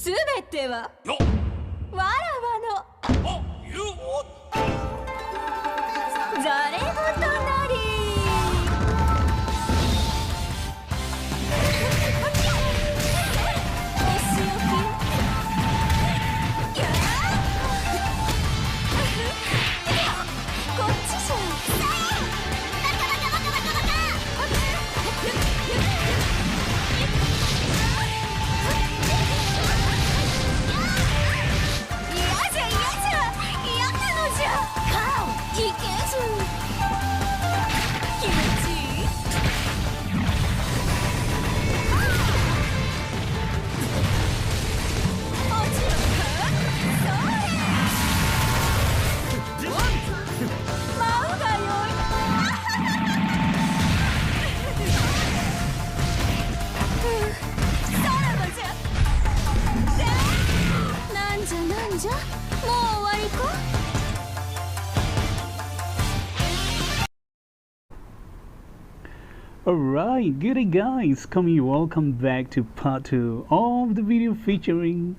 すべてはわらわのざれ言なり。お仕置きこっちじゃ。Alright, good day guys, welcome back to part 2 of the video featuring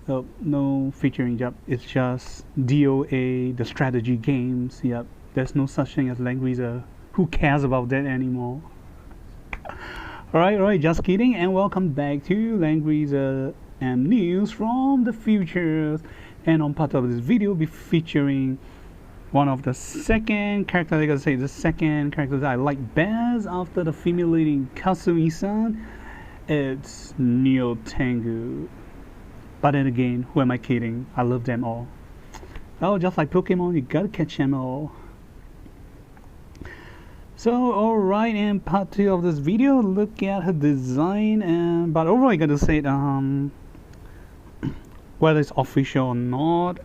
no featuring, yep, it's just DOA, the strategy games. Yep, there's no such thing as Langrisser. Who cares about that anymore? Alright, just kidding, and welcome back to Langrisser and news from the future. And on part of this video be featuring one of the second characters, like I say, the second character that I like best after the female leading Kasumi-san. It's Nyotengu. But then again, who am I kidding? I love them all. Oh, just like Pokemon, you gotta catch them all. So, alright, in part 2 of this video, look at her design. And but overall, I gotta say, whether it's official or not,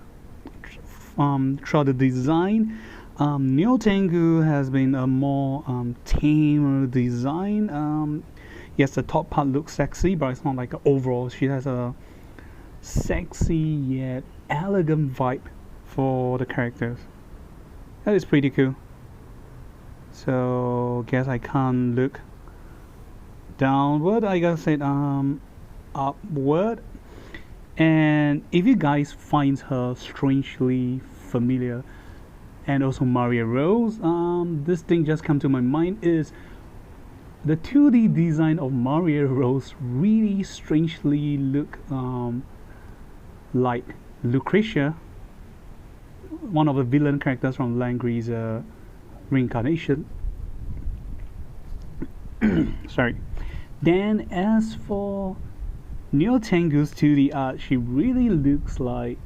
throughout the design, Nyotengu has been a more tamer design. Yes, the top part looks sexy, but it's not like overall. She has a sexy yet elegant vibe for the characters. That is pretty cool. So guess I can't look downward, I gotta say upward. And if you guys find her strangely familiar, and also Maria Rose, this thing just come to my mind is the 2D design of Maria Rose really strangely look like Lucretia, one of the villain characters from Langrisser Reincarnation. Sorry. Then as for Nyotengu's 2D art, she really looks like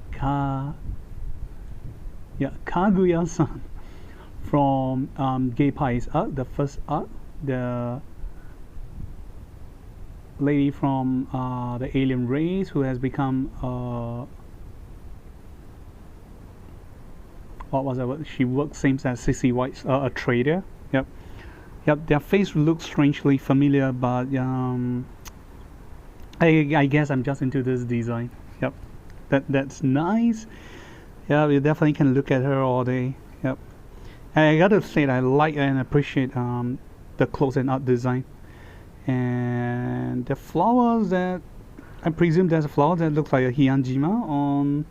Kaguya-san from Geipai's art, the first art, the lady from the alien race who has become what was that? She works same as Sissy White's a trader. Yep, their face looks strangely familiar, but I guess I'm just into this design. Yep, that's nice. Yeah, you definitely can look at her all day. Yep, I gotta say that I like and appreciate the clothes and art design, and the flowers that I presume there's a flower that looks like a Hianjima on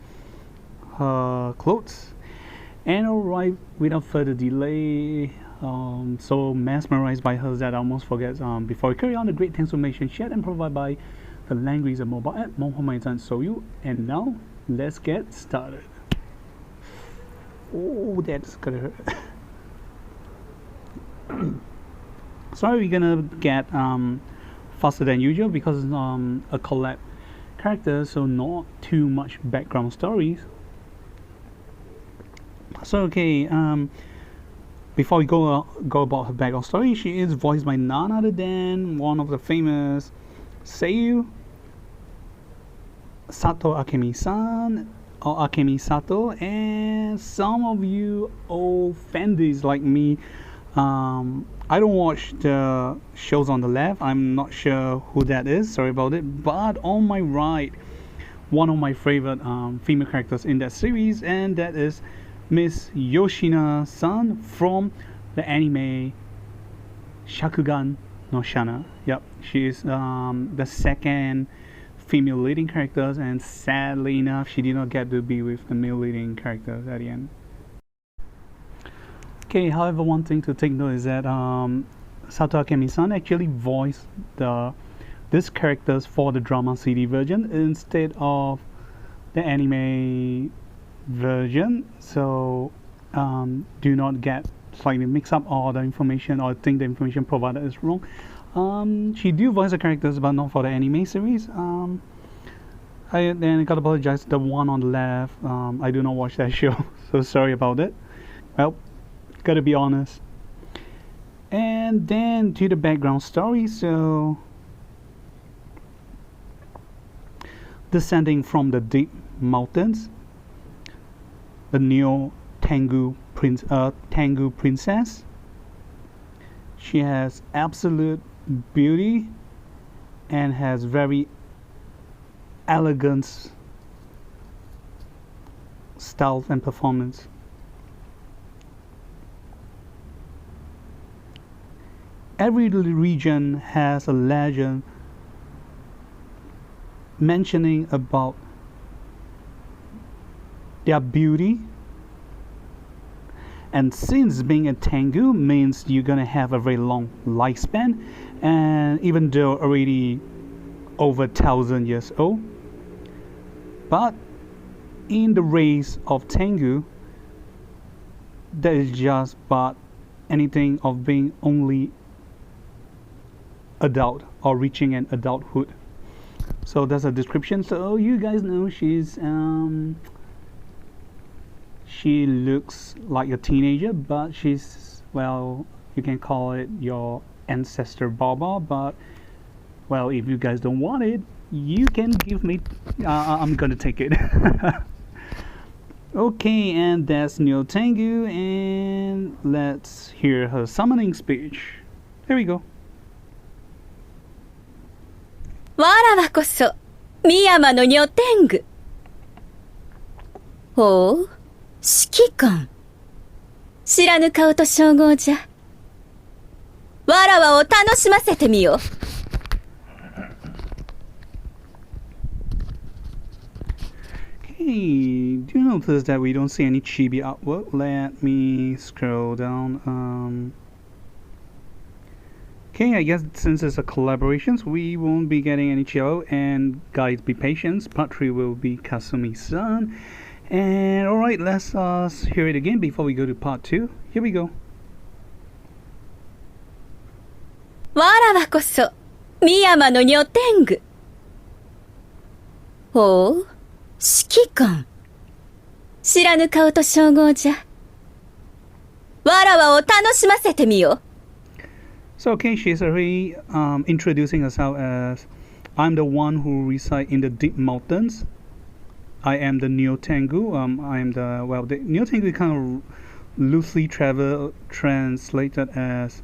her clothes. And alright, without further delay, so mesmerized by her that I almost forget. Before we carry on, the great transformation shared and provided by the Langrisser mobile app, Mohammed show you. And now, let's get started. Oh, that's gonna hurt. Sorry, we're gonna get faster than usual because it's a collab character, so not too much background stories. So okay, before we go about her background story, she is voiced by none other than one of the famous seiyuu, Satō Akemi-san, or Akemi Satō. And some of you old fandies like me, I don't watch the shows on the left. I'm not sure who that is, sorry about it. But on my right, one of my favorite female characters in that series, and that is Miss Yoshina-san from the anime Shakugan no Shana. Yep, she's the second female leading characters, and sadly enough, she did not get to be with the male leading characters at the end. Okay, however, one thing to take note is that Satō Akemi-san actually voiced these characters for the drama CD version instead of the anime version, so do not get slightly mixed up all the information or think the information provided is wrong. She do voice the characters, but not for the anime series. I gotta apologize. The one on the left, I do not watch that show, so sorry about it. Well, gotta be honest. And then to the background story. So, descending from the deep mountains, the Nyotengu princess. She has absolute beauty and has very elegant style and performance. Every region has a legend mentioning about their beauty, and since being a Tengu means you're gonna have a very long lifespan, and even though already over 1,000 years old, but in the race of Tengu, that is just but anything of being only adult or reaching an adulthood. So that's a description. So you guys know she looks like a teenager, but she's, well, you can call it your ancestor Baba, but well, if you guys don't want it, you can give me, I'm gonna take it. Okay, and that's Nyotengu, and let's hear her summoning speech. Here we go. わらわこそ深山の女天狗。ほう、指揮官。知らぬ顔と称号じゃ。わらわを楽しませてみよ。Okay, do you notice that we don't see any chibi artwork? Let me scroll down. Okay, I guess since it's a collaboration, we won't be getting any chibi, and guys, be patient. Part 3 will be Kasumi-san. And alright, let's hear it again before we go to part 2. Here we go. わらわこそ深山の女天狗。ほう、指揮官。知らぬ顔と称号じゃ。わらわを楽しませてみよ。 So okay, she's already introducing herself as, I'm the one who reside in the deep mountains. I am the Nyotengu. I am the, well, the Nyotengu is kind of loosely translated as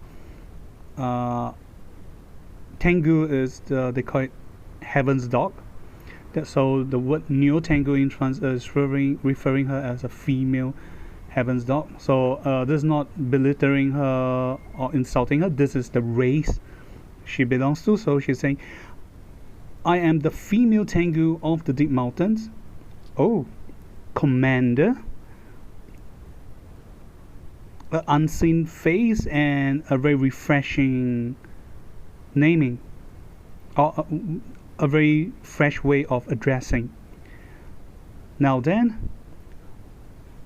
Tengu is they call it heaven's dog. So the word Nyotengu in trans is referring her as a female heaven's dog. So this is not belittling her or insulting her. This is the race she belongs to. So she's saying, I am the female Tengu of the deep mountains. Oh, commander. An unseen face and a very refreshing naming, or a very fresh way of addressing. Now then,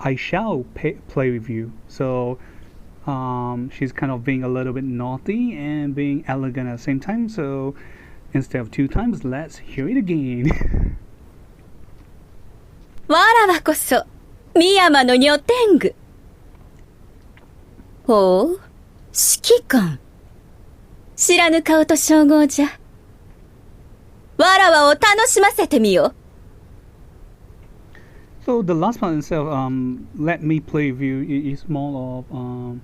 I shall play with you. So she's kind of being a little bit naughty and being elegant at the same time. So instead of 2 times, let's hear it again. わらわこそ深山の女天狗。ほう、指揮官。知らぬ顔と称号じゃ。わらわを楽しませてみよ。 So the last part itself, let me play with you, is more of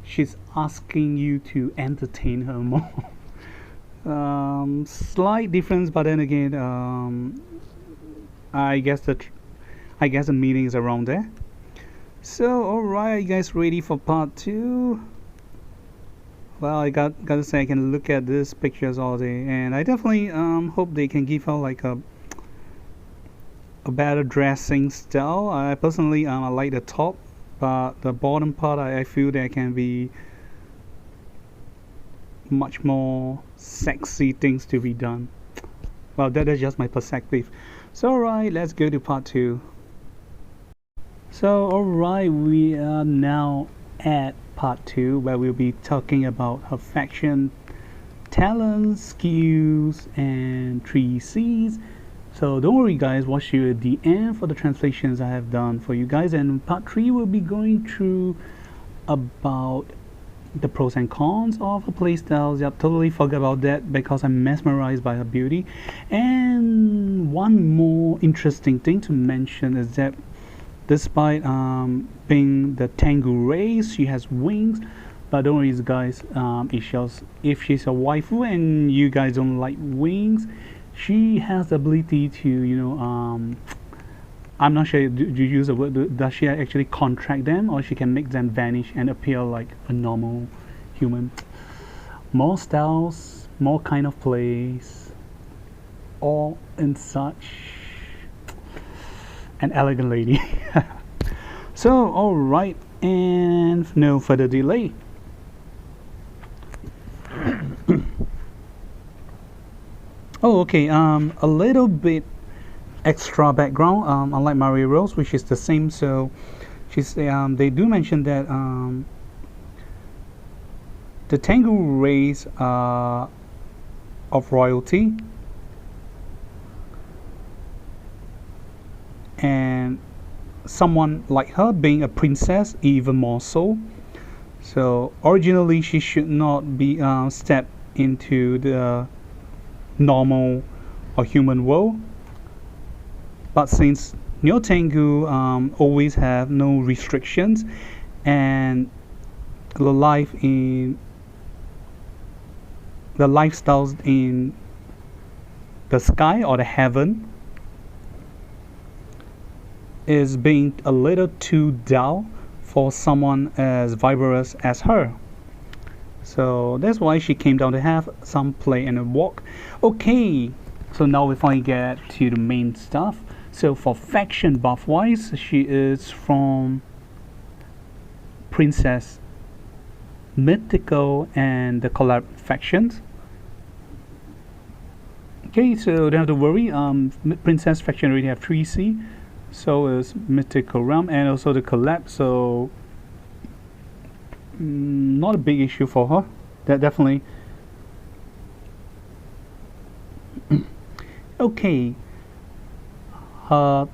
she's asking you to entertain her more. Slight difference, but then again, I guess the meaning is around there. So alright, you guys ready for part 2? well, I gotta say I can look at these pictures all day, and I definitely hope they can give out like a better dressing style. I personally I like the top, but the bottom part I feel there can be much more sexy things to be done. Well, that is just my perspective. So alright, let's go to part 2. So alright, we are now at part 2 where we'll be talking about her faction, talents, skills, and 3 C's. So don't worry guys, watch you at the end for the translations I have done for you guys, and part 3 will be going through about the pros and cons of her playstyles. Yep, totally forgot about that because I'm mesmerized by her beauty. And one more interesting thing to mention is that despite being the Tengu race, she has wings. But don't worry guys, if she's a waifu and you guys don't like wings, she has the ability to, you know, I'm not sure, do you use the word, does she actually contract them, or she can make them vanish and appear like a normal human? More styles, more kind of plays, all in such an elegant lady. So alright, and no further delay. Oh, okay, a little bit extra background, unlike Mario Rose, which is the same. So she's they do mention that the Tengu race of royalty, and someone like her being a princess even more so. So originally she should not be stepped into the normal or human world, but since Nyotengu always have no restrictions, and the lifestyles in the sky or the heaven is being a little too dull for someone as vigorous as her. So that's why she came down to have some play and a walk. Okay, so now we finally get to the main stuff. So for faction buff wise, she is from Princess, Mythical, and the collab factions. Okay, so don't have to worry. Princess faction already have 3C, so is Mythical Realm and also the collab. So not a big issue for her. That definitely. Okay. Her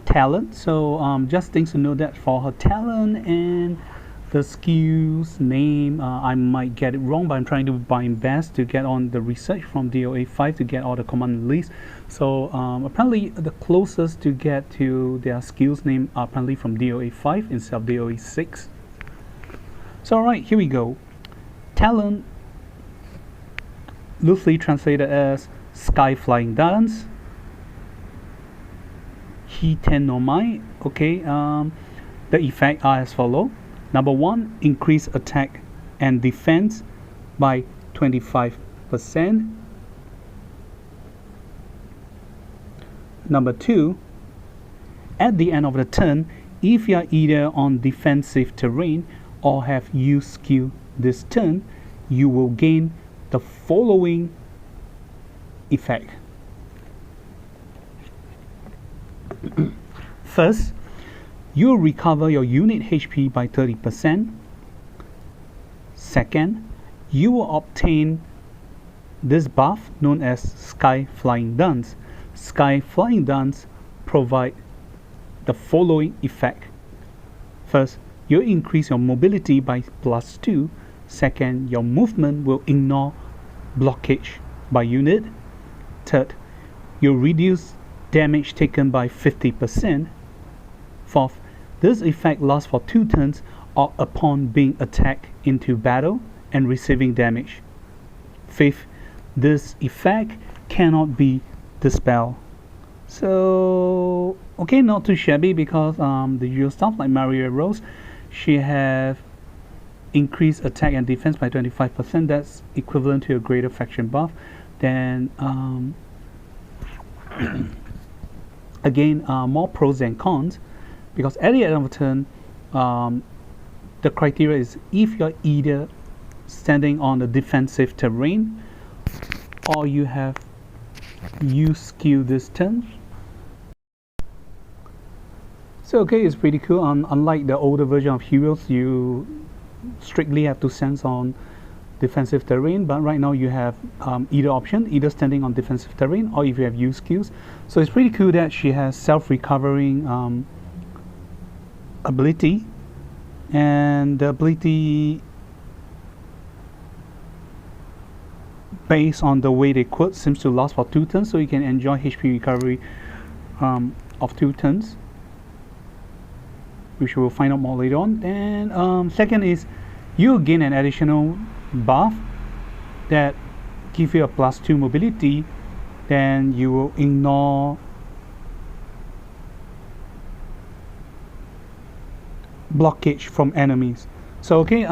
talent, so just things to know that for her talent and the skills name, I might get it wrong, but I'm trying to do my best to get on the research from DOA 5 to get all the command lists. So apparently the closest to get to their skills name are apparently from DOA 5 instead of DOA 6. So alright, here we go. Talent, loosely translated as sky flying dance. Hitenomai. Okay, the effects are as follow. Number 1, increase attack and defense by 25%. Number 2, at the end of the turn, if you are either on defensive terrain or have used skill this turn, you will gain the following effect. First, you will recover your unit HP by 30%. Second, you will obtain this buff known as Sky Flying Dance. Sky Flying Dance provide the following effect. First, you increase your mobility by +2. Second, your movement will ignore blockage by unit. Third, you reduce damage taken by 50%. Fourth, this effect lasts for 2 turns or upon being attacked into battle and receiving damage. Fifth, this effect cannot be dispelled. So, okay, not too shabby because the usual stuff like Mario Rose, she have increase attack and defense by 25%. That's equivalent to a greater faction buff. Then again, more pros than cons, because at the end of the turn, the criteria is if you're either standing on the defensive terrain or you have used skill this turn. So okay, it's pretty cool. Unlike the older version of heroes, you strictly have to sense on defensive terrain, but right now you have either option, either standing on defensive terrain or if you have used skills. So it's pretty cool that she has self-recovering ability, and the ability, based on the way they quote, seems to last for 2 turns, so you can enjoy HP recovery of 2 turns, which we'll find out more later on. And second is you gain an additional buff that give you a +2 mobility. Then you will ignore blockage from enemies. So okay,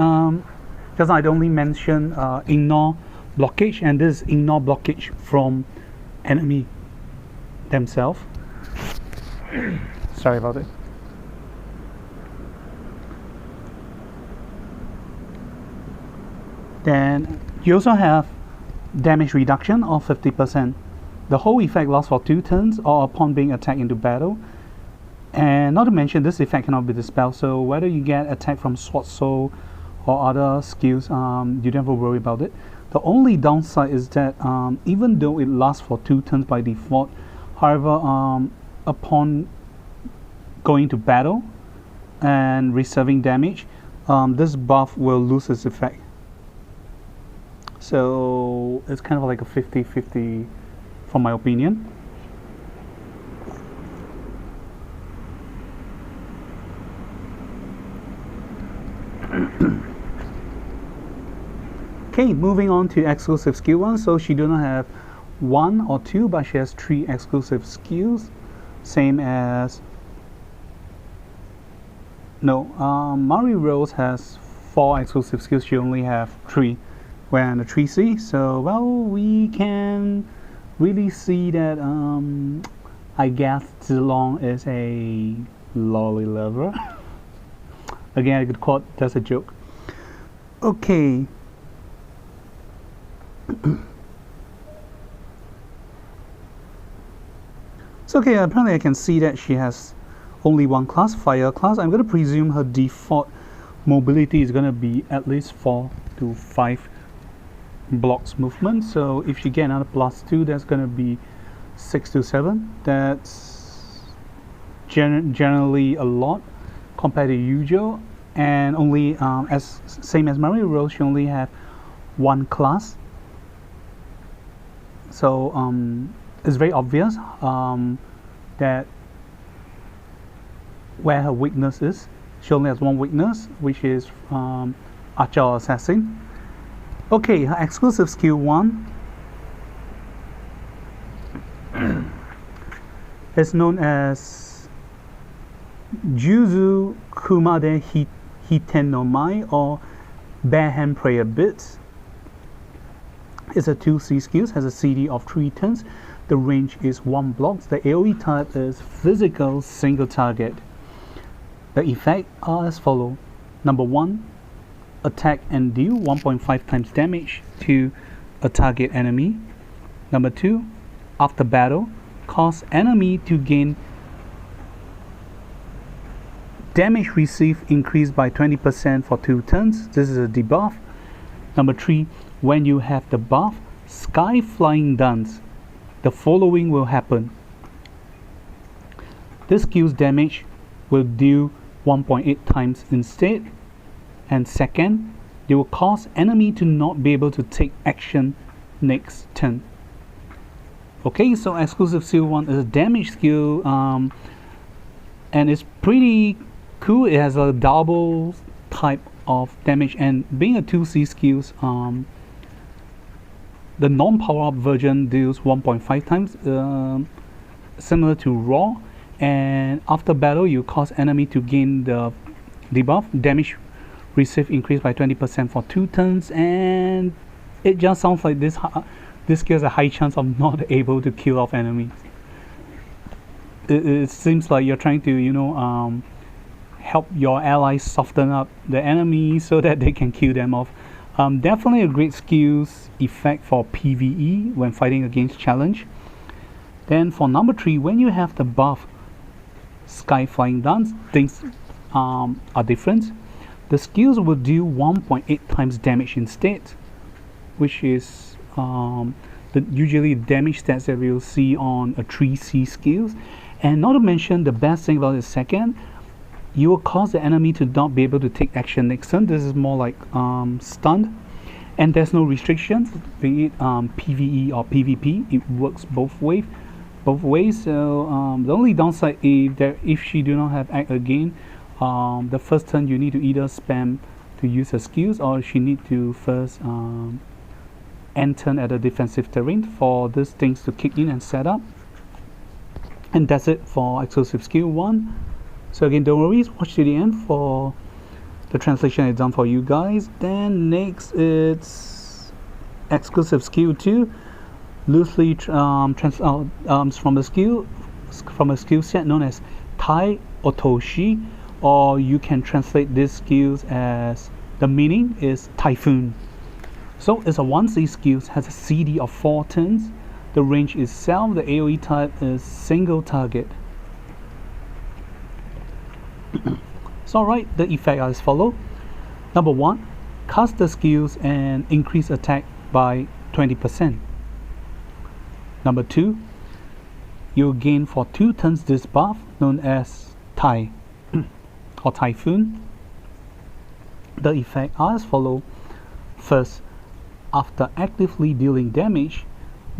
just I'd only mention ignore blockage, and this ignore blockage from enemy themselves. Sorry about it. Then you also have damage reduction of 50%. The whole effect lasts for 2 turns or upon being attacked into battle. And not to mention, this effect cannot be dispelled, so whether you get attack from Sword Soul or other skills, you don't have to worry about it. The only downside is that even though it lasts for 2 turns by default, however, upon going to battle and receiving damage, this buff will lose its effect. So it's kind of like a 50-50 from my opinion. Okay, moving on to exclusive skill 1. So she do not have 1 or 2, but she has 3 exclusive skills, same as Mari Rose has 4 exclusive skills. She only have 3 when the 3C. So well, we can really see that I guess Zilong is a lolly lover. Again, I could quote, that's a joke. Okay. So okay, apparently I can see that she has only 1 class, fire class. I'm going to presume her default mobility is going to be at least 4 to 5 blocks movement. So if she get another +2, that's going to be 6 to 7. That's generally a lot compared to usual. And only as same as Mari Rose, she only have 1 class. So it's very obvious that where her weakness is. She only has 1 weakness, which is Archer or Assassin. Okay, her exclusive skill 1 is known as Juzu Kumade Hiten no Mai, or Bare Hand Prayer Bits. It's a 2C skills, has a CD of 3 turns. The range is 1 block. The AoE type is physical single target. The effects are as follows. Number 1, attack and deal 1.5 times damage to a target enemy. Number 2, after battle, cause enemy to gain damage received increased by 20% for 2 turns. This is a debuff. Number 3, when you have the buff Sky Flying Dance, the following will happen. This skill's damage will deal 1.8 times instead. And second, they will cause enemy to not be able to take action next turn. Okay, so exclusive skill 1 is a damage skill, and it's pretty cool. It has a double type of damage, and being a 2C skills, the non-power up version deals 1.5 times, similar to Raw. And after battle, you cause enemy to gain the debuff damage receive increase by 20% for 2 turns, and it just sounds like this gives a high chance of not able to kill off enemies. It seems like you're trying to help your allies soften up the enemy so that they can kill them off. Definitely a great skills effect for PvE when fighting against challenge. Then for number 3, when you have the buff Sky Flying Dance, things are different. The skills will do 1.8 times damage instead, which is usually the damage stats that we'll see on a 3C skills. And not to mention, the best thing about the second, you will cause the enemy to not be able to take action next turn. This is more like stunned, and there's no restrictions, be it PvE or PvP. It works both ways. So the only downside is that if she do not have act again, the first turn you need to either spam to use her skills, or she need to first end turn at a defensive terrain for these things to kick in and set up. And that's it for exclusive skill 1. So again, don't worry, watch to the end for the translation is done for you guys. Then next it's exclusive skill 2, loosely from a skill set known as Tai Otoshi, or you can translate these skills as, the meaning is typhoon. So it's a 1C skill, has a CD of 4 turns. The range itself, the AoE type is single target. So alright, the effect are as follow. Number 1, cast the skills and increase attack by 20%. Number 2, you'll gain for 2 turns this buff known as Tai or Typhoon. The effect are as follow. First, after actively dealing damage,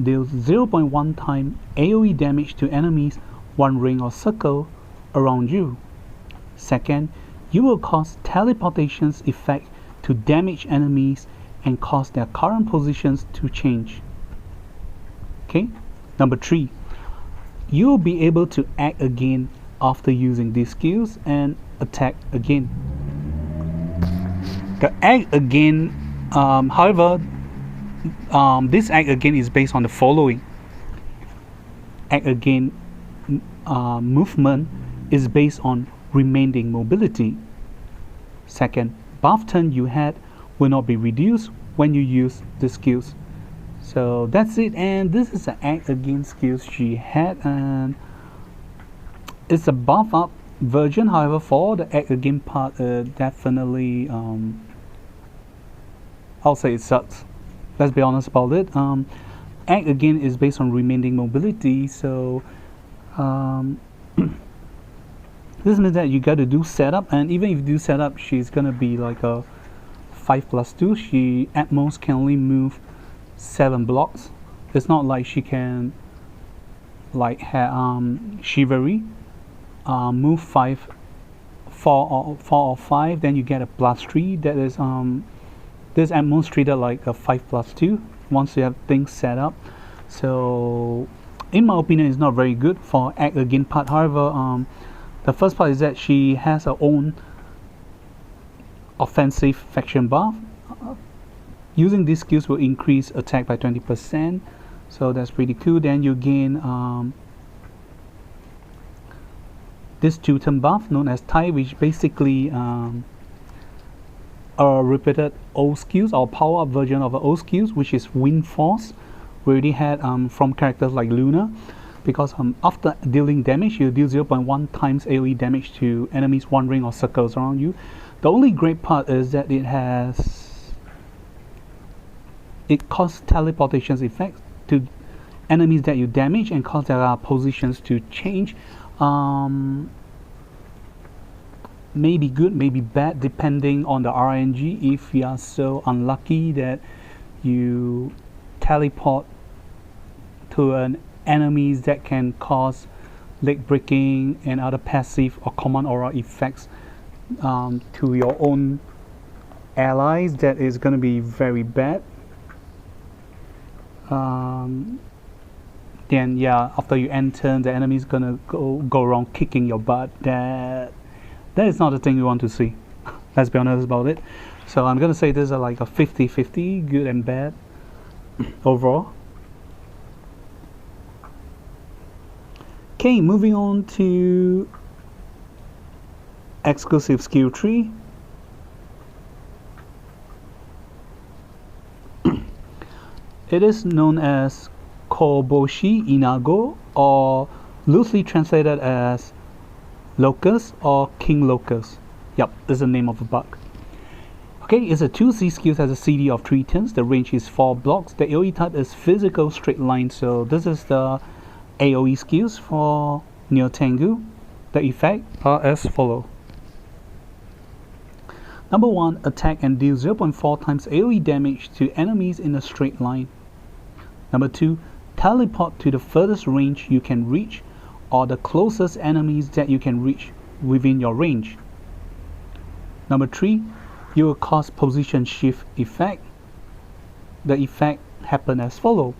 deals 0.1 time AoE damage to enemies 1 ring or circle around you. Second, you will cause teleportation's effect to damage enemies and cause their current positions to change. Okay. Number 3, you will be able to act again after using these skills and attack again. The act again, however, this act again is based on the following. Act again movement is based on remaining mobility. Second, buff turn you had will not be reduced when you use the skills. So that's it, and this is the act again skills she had, and it's a buff up version. However, for the act again part, definitely I'll say it sucks. Let's be honest about it. Act again is based on remaining mobility, so this means that you got to do setup, and even if you do setup, she's gonna be like a 5+2. She at most can only move 7 blocks. It's not like she can like chivalry move 4 or 5, then you get a +3. That is this at most treated like a 5+2 once you have things set up. So in my opinion, it's not very good for act again part. However, the first part is that she has her own offensive faction buff. Using these skills will increase attack by 20%, so that's pretty cool. Then you gain this 2-turn buff known as Tai, which basically a repeated old skills or power up version of old skills, which is Wind Force. We already had from characters like Luna, because after dealing damage, you deal 0.1 times AoE damage to enemies 1 ring or circles around you. The only great part is that it causes teleportation effects to enemies that you damage and cause their positions to change. Maybe good, maybe bad, depending on the RNG. If you are so unlucky that you teleport to an enemies that can cause leg breaking and other passive or command aura effects to your own allies, that is going to be very bad. Then yeah, after you end turn, the enemy is gonna go around kicking your butt. That is not the thing you want to see. Let's be honest about it. So I'm gonna say this is like a 50-50, good and bad overall. Okay, moving on to exclusive skill tree. It is known as Koboshi Inago, or loosely translated as Locust or King Locust. Yep, this is the name of the bug. Okay, it's a 2C skills, has a CD of 3 turns. The range is 4 blocks. The AoE type is physical straight line. So this is the AoE skills for Nyotengu. The effect are as follow. Number 1, attack and deal 0.4 times AoE damage to enemies in a straight line. Number 2, teleport to the furthest range you can reach, or the closest enemies that you can reach within your range. Number 3, you will cause position shift effect. The effect happen as follow.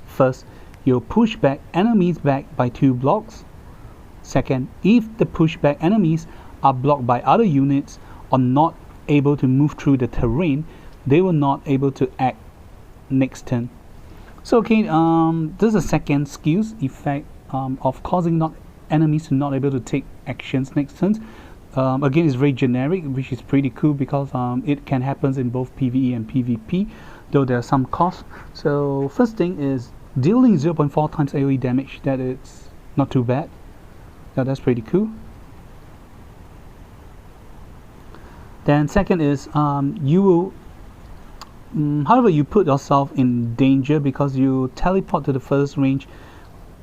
First, you'll push back enemies back by 2 blocks. Second, if the pushback enemies are blocked by other units or not able to move through the terrain, they will not able to act next turn. So okay, this is the second skills effect of causing not enemies to not able to take actions next turn. Again, it's very generic, which is pretty cool because it can happen in both PvE and PvP, though there are some costs. So first thing is dealing 0.4 times AoE damage. That is not too bad. Yeah, that's pretty cool. Then second is you will however, you put yourself in danger because you teleport to the first range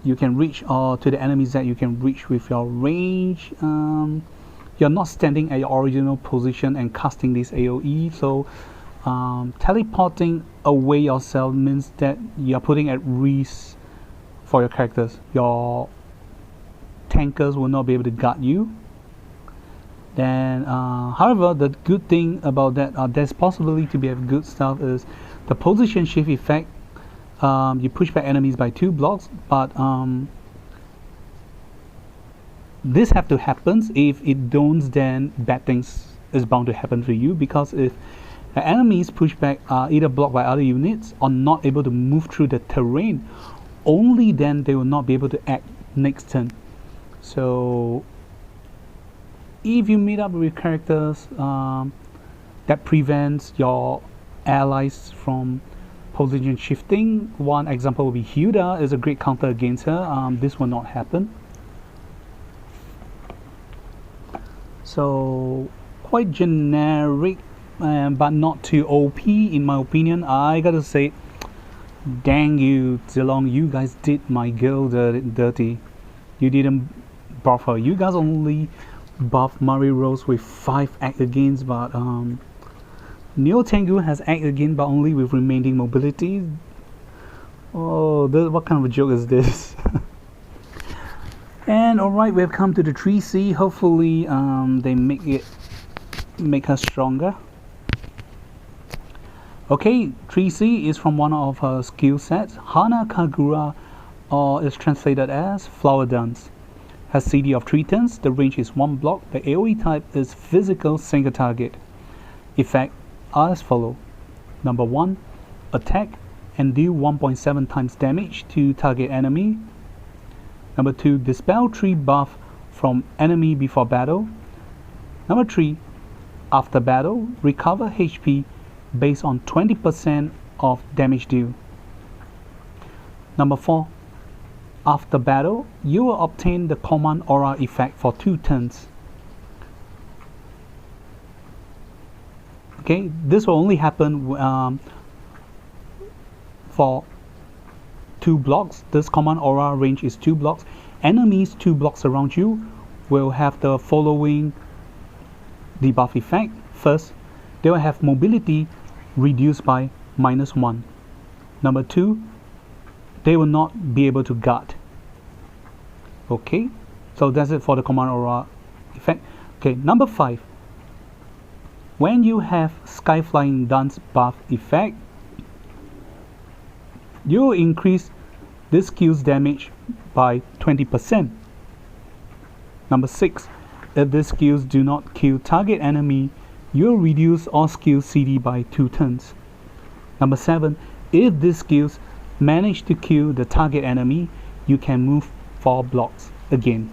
you can reach, or to the enemies that you can reach with your range. You're not standing at your original position and casting this AoE, so teleporting away yourself means that you're putting at risk for your characters. Your tankers will not be able to guard you. Then however, the good thing about that, there's possibility to be a good stuff, is the position shift effect. You push back enemies by 2 blocks, but this have to happen. If it don't, then bad things is bound to happen to you, because if the enemies push back are either blocked by other units or not able to move through the terrain, only then they will not be able to act next turn. So if you meet up with characters that prevents your allies from position shifting, one example will be Hilda is a great counter against her. This will not happen. So quite generic, but not too OP in my opinion. I gotta say, dang you Zilong, you guys did my girl dirty. You didn't buff her. You guys only buff Mario Rose with 5 act against, but Nyotengu has act again but only with remaining mobility. Oh, what kind of a joke is this? And alright, we've come to the 3C. Hopefully they make her stronger. Okay, 3C is from one of her skill sets, Hana Kagura, or is translated as Flower Dance. Has CD of 3 turns, the range is 1 block, the AoE type is physical single target. Effect are as follow. Number 1, attack and deal 1.7 times damage to target enemy. Number 2, dispel 3 buff from enemy before battle. Number 3, after battle, recover HP based on 20% of damage deal. Number 4, after battle, you will obtain the command aura effect for 2 turns. Okay, this will only happen for 2 blocks. This command aura range is 2 blocks. Enemies 2 blocks around you will have the following debuff effect. First, they will have mobility reduced by -1. Number 2, they will not be able to guard. Okay, so that's it for the command aura effect. Okay, number 5, when you have sky flying dance buff effect, you will increase this skill's damage by 20%. Number 6, if these skills do not kill target enemy, you'll reduce all skills CD by 2 turns. Number 7, if these skills manage to kill the target enemy, you can move 4 blocks again.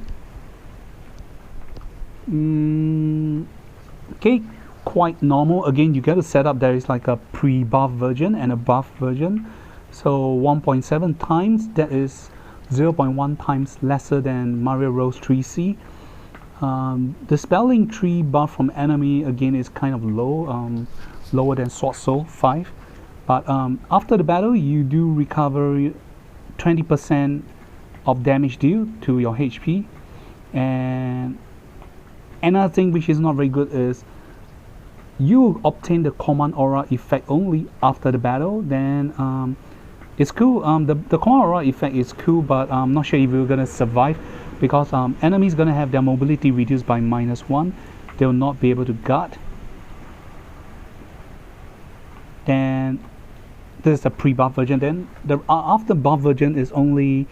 Okay, quite normal. Again, you got to set up, there is like a pre-buff version and a buff version. So 1.7 times, that is 0.1 times lesser than Mario Rose 3C. The spelling tree buff from enemy again is kind of low, lower than Sword Soul 5. But after the battle, you do recover 20% of damage due to your HP. And another thing which is not very good is you obtain the command aura effect only after the battle. Then it's cool. The command aura effect is cool, but I'm not sure if you're gonna survive, because enemies gonna have their mobility reduced by -1. They'll not be able to guard. Then this is the pre-buff version. Then the after buff version is only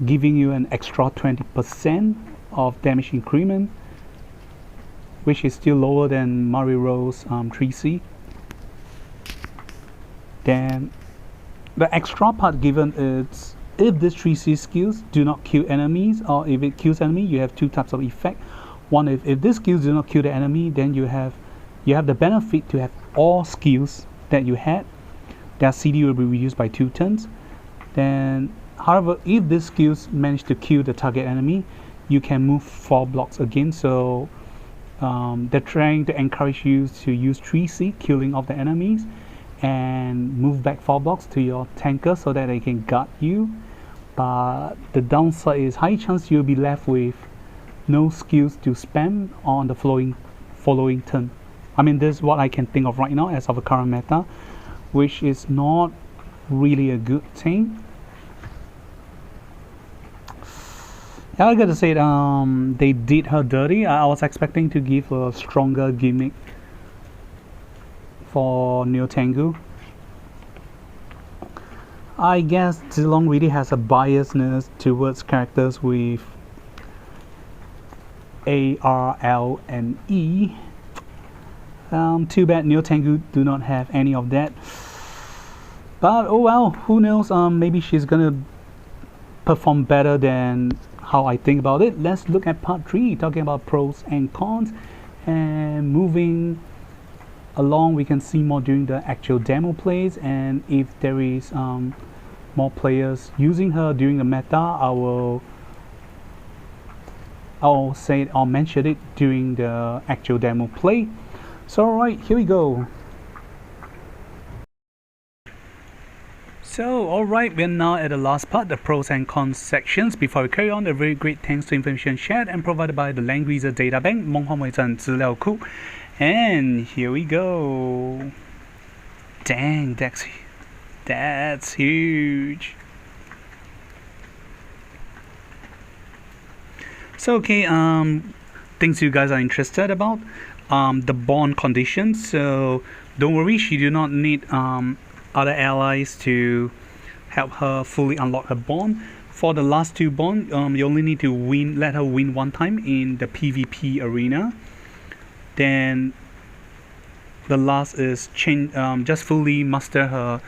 giving you an extra 20% of damage increment, which is still lower than Mario Rose 3C. Then the extra part given is, if these 3C skills do not kill enemies, or if it kills enemy, you have 2 types of effect. One, if these skills do not kill the enemy, then you have the benefit to have all skills that you had. Their CD will be reduced by 2 turns. Then, however, if these skills manage to kill the target enemy, you can move 4 blocks again. So they're trying to encourage you to use 3C, killing off the enemies, and move back 4 blocks to your tanker so that they can guard you. But the downside is high chance you'll be left with no skills to spam on the following turn. I mean, this is what I can think of right now as of the current meta, which is not really a good thing. Yeah, I gotta say, they did her dirty. I was expecting to give a stronger gimmick for Nyotengu. I guess Zilong really has a biasness towards characters with A, R, L, and E. Too bad Nyotengu do not have any of that. But oh well, who knows? Maybe she's gonna perform better than how I think about it. Let's look at part 3, talking about pros and cons, and moving along we can see more during the actual demo plays, and if there is more players using her during the meta, I'll say it, I'll mention it during the actual demo play. So alright, here we go. So alright, we're now at the last part, the pros and cons sections. Before we carry on, a very great thanks to information shared and provided by the Langrisser data bank, 夢可為鎮資料庫. And here we go. Dang, that's huge. So okay, things you guys are interested about, the bond conditions. So don't worry, she do not need other allies to help her fully unlock her bond. For the last 2 bond, you only need to let her win 1 time in the PvP arena. Then the last is just fully master her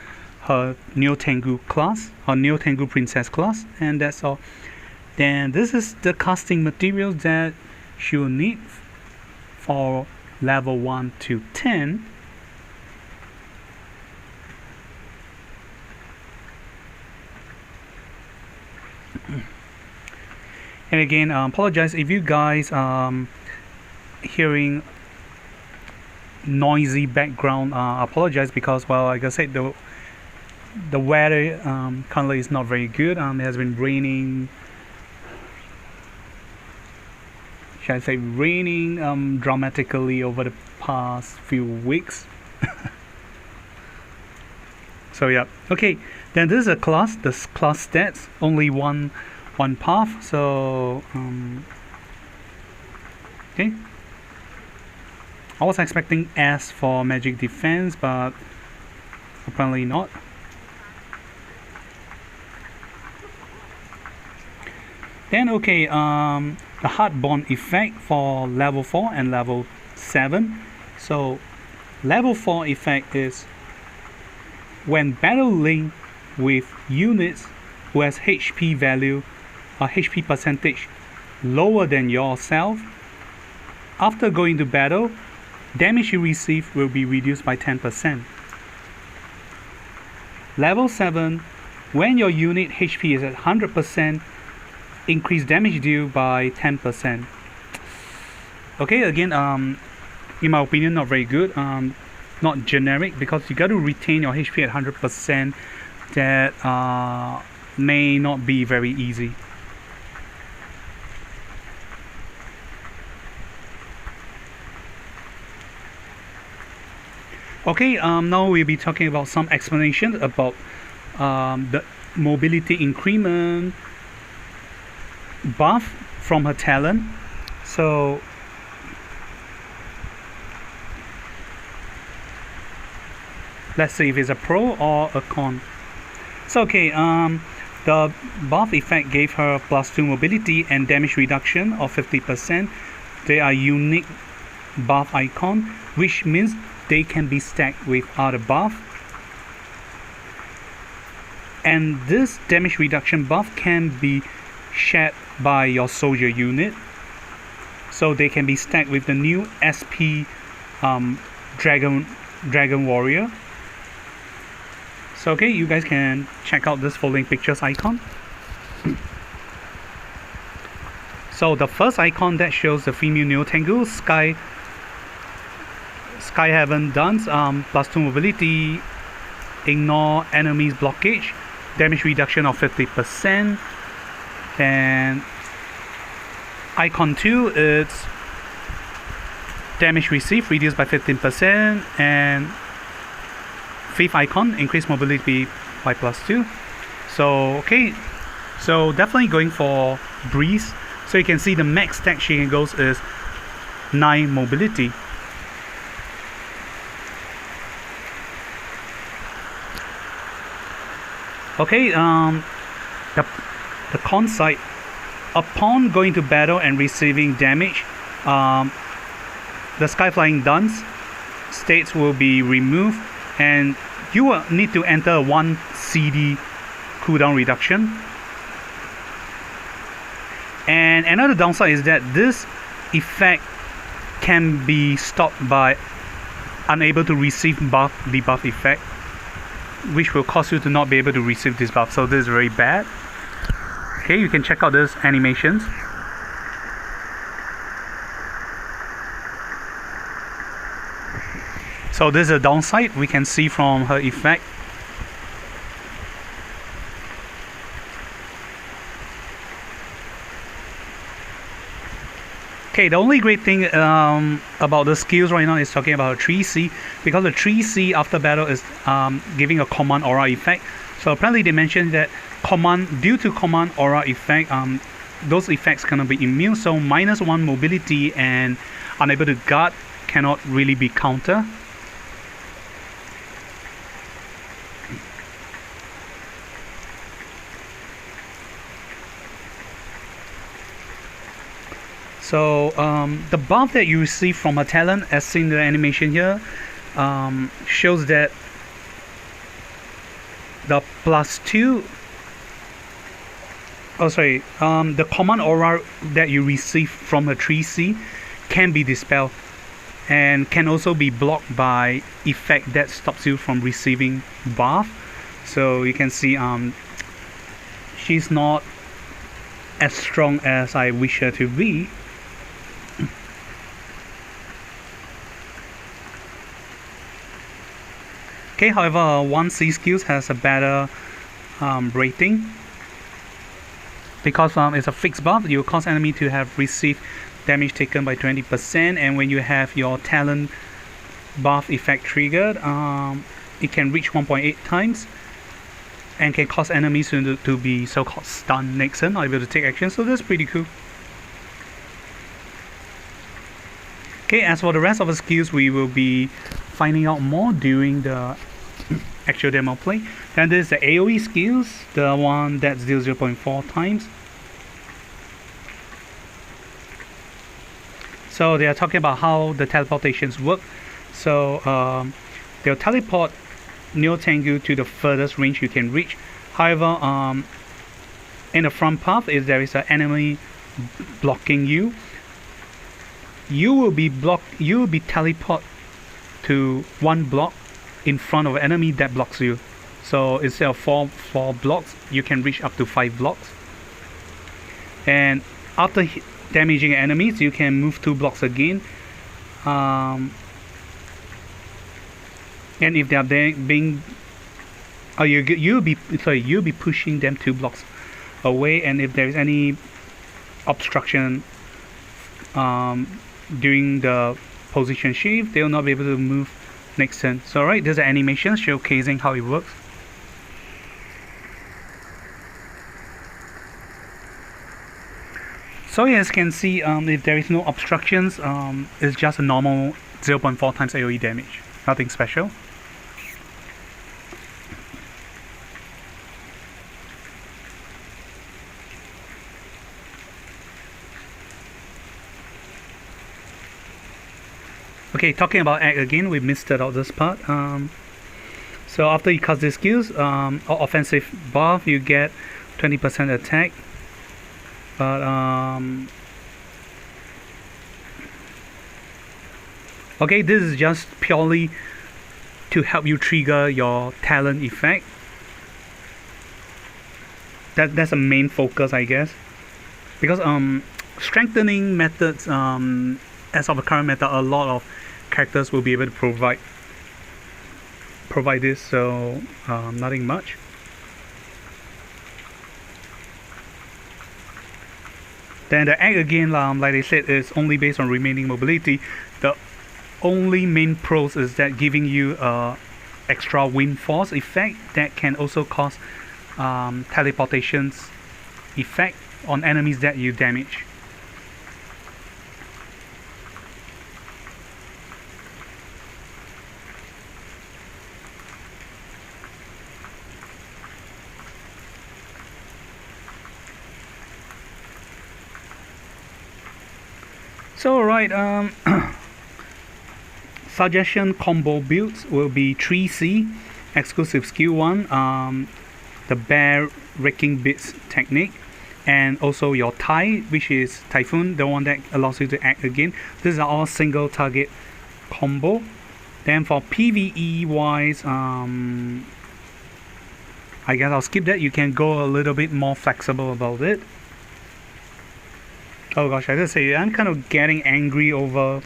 Nyotengu class, her Nyotengu princess class, and that's all. Then this is the casting materials that she will need for level 1 to 10. And again, apologize if you guys hearing noisy background. Apologize because, well, like I said, the weather currently is not very good. It has been raining. Should I say raining dramatically over the past few weeks. So yeah, okay. Then this is a class. This class stats only one path. So okay. I was expecting S for magic defense, but apparently not. Then okay, the hard bond effect for level 4 and level 7. So level 4 effect is when battling with units who has HP value or HP percentage lower than yourself, after going to battle, damage you receive will be reduced by 10%. Level 7, when your unit HP is at 100%, increase damage deal by 10%. Okay, again, in my opinion, not very good. Not generic, because you got to retain your HP at 100%. That may not be very easy. Okay, now we'll be talking about some explanations about the mobility increment buff from her talent. So let's see if it's a pro or a con. So okay, the buff effect gave her +2 mobility and damage reduction of 50%. They are unique buff icon, which means they can be stacked with other buff. And this damage reduction buff can be shared by your soldier unit, so they can be stacked with the new SP Dragon Warrior. So okay, you guys can check out this following pictures icon. So the first icon that shows the female Nyotengu, Sky Heaven Dance, +2 mobility, ignore enemies blockage, damage reduction of 50%. And icon 2 is damage received reduced by 15%, and fifth icon increase mobility by +2. So okay, so definitely going for Breeze. So you can see the max stack she can go is 9 mobility. Okay, the con side, upon going to battle and receiving damage, the Sky Flying Dance states will be removed, and you will need to enter 1 CD cooldown reduction. And another downside is that this effect can be stopped by unable to receive debuff effect, which will cause you to not be able to receive this buff. So this is very bad. Okay, you can check out these animations. So this is a downside we can see from her effect. Okay, the only great thing about the skills right now is talking about 3C, because the 3C after battle is giving a command aura effect. So apparently they mentioned that due to command aura effect, those effects cannot be immune. So -1 mobility and unable to guard cannot really be counter. So the buff that you receive from her talent, as seen in the animation here, shows that the +2, the command aura that you receive from her 3C can be dispelled, and can also be blocked by effect that stops you from receiving buff. So you can see she's not as strong as I wish her to be. Okay, however, 1C skills has a better rating, because it's a fixed buff. You will cause enemy to have received damage taken by 20%, and when you have your talent buff effect triggered, it can reach 1.8 times and can cause enemies to be so-called stunned next turn, not able to take action. So that's pretty cool. Okay, as for the rest of the skills, we will be finding out more during the actual demo play. And there's the AoE skills, the one that's deals 0.4 times. So they are talking about how the teleportations work. So they'll teleport Nyotengu to the furthest range you can reach. However, in the front path, if there is an enemy blocking you, you will be teleported to one block in front of an enemy that blocks you. So instead of four blocks, you can reach up to 5 blocks. And after damaging enemies, you can move 2 blocks again. And if they are being, you'll be pushing them 2 blocks away. And if there is any obstruction during the position shift, they will not be able to move next turn. So right, there's an animation showcasing how it works. So as you can see, if there is no obstructions, it's just a normal 0.4 times AoE damage, nothing special. Okay, talking about act again, we missed out this part. So after you cast the skills, offensive buff, you get 20% attack. But okay, this is just purely to help you trigger your talent effect. That's the main focus, I guess, because strengthening methods, as of the current meta, a lot of characters will be able to provide this, so nothing much. Then the act again, like I said, is only based on remaining mobility. The only main pros is that giving you extra wind force effect that can also cause teleportations effect on enemies that you damage. So right, suggestion combo builds will be 3C, exclusive skill 1, the bear raking bits technique, and also your Tai, which is Typhoon, the one that allows you to act again. These are all single target combo. Then for PvE wise, I guess I'll skip that. You can go a little bit more flexible about it. Oh gosh, I just say I'm kind of getting angry over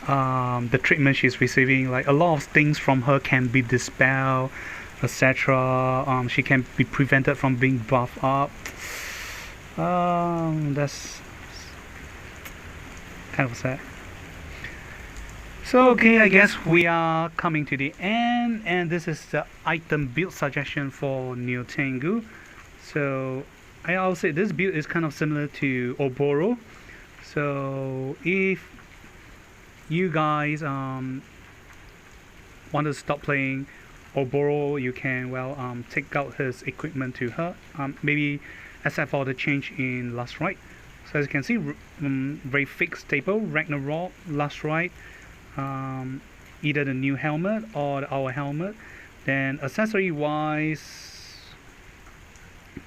the treatment she's receiving. Like, a lot of things from her can be dispelled, etc. She can be prevented from being buffed up. That's kind of sad. So okay, I guess we are coming to the end, and this is the item build suggestion for Nyotengu. So I'll say this build is kind of similar to Oboro. So if you guys want to stop playing Oboro, you can take out his equipment to her, maybe except for the change in Last Rite. So as you can see, very fixed staple, Ragnarok, Last Rite, either the new helmet or our helmet. Then accessory wise,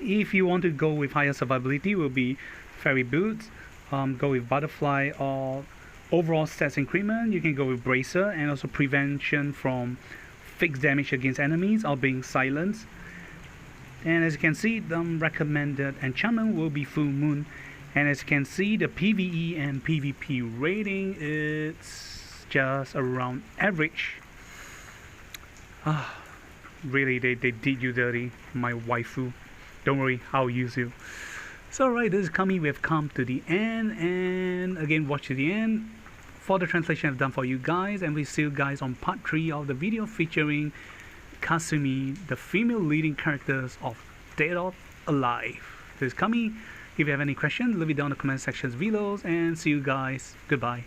if you want to go with higher survivability, will be fairy boots. Go with butterfly, or overall stats increment, you can go with bracer, and also prevention from fixed damage against enemies or being silenced. And as you can see, the recommended enchantment will be Full Moon. And as you can see, the PvE and PvP rating is just around average. Really, they did you dirty, my waifu. Don't worry, I'll use you. So right, this is Akemi. We have come to the end, and again, watch to the end for the translation I've done for you guys, and we see you guys on part 3 of the video featuring Kasumi, the female leading characters of Dead or Alive. This is Akemi. If you have any questions, leave it down in the comment sections below, and see you guys. Goodbye.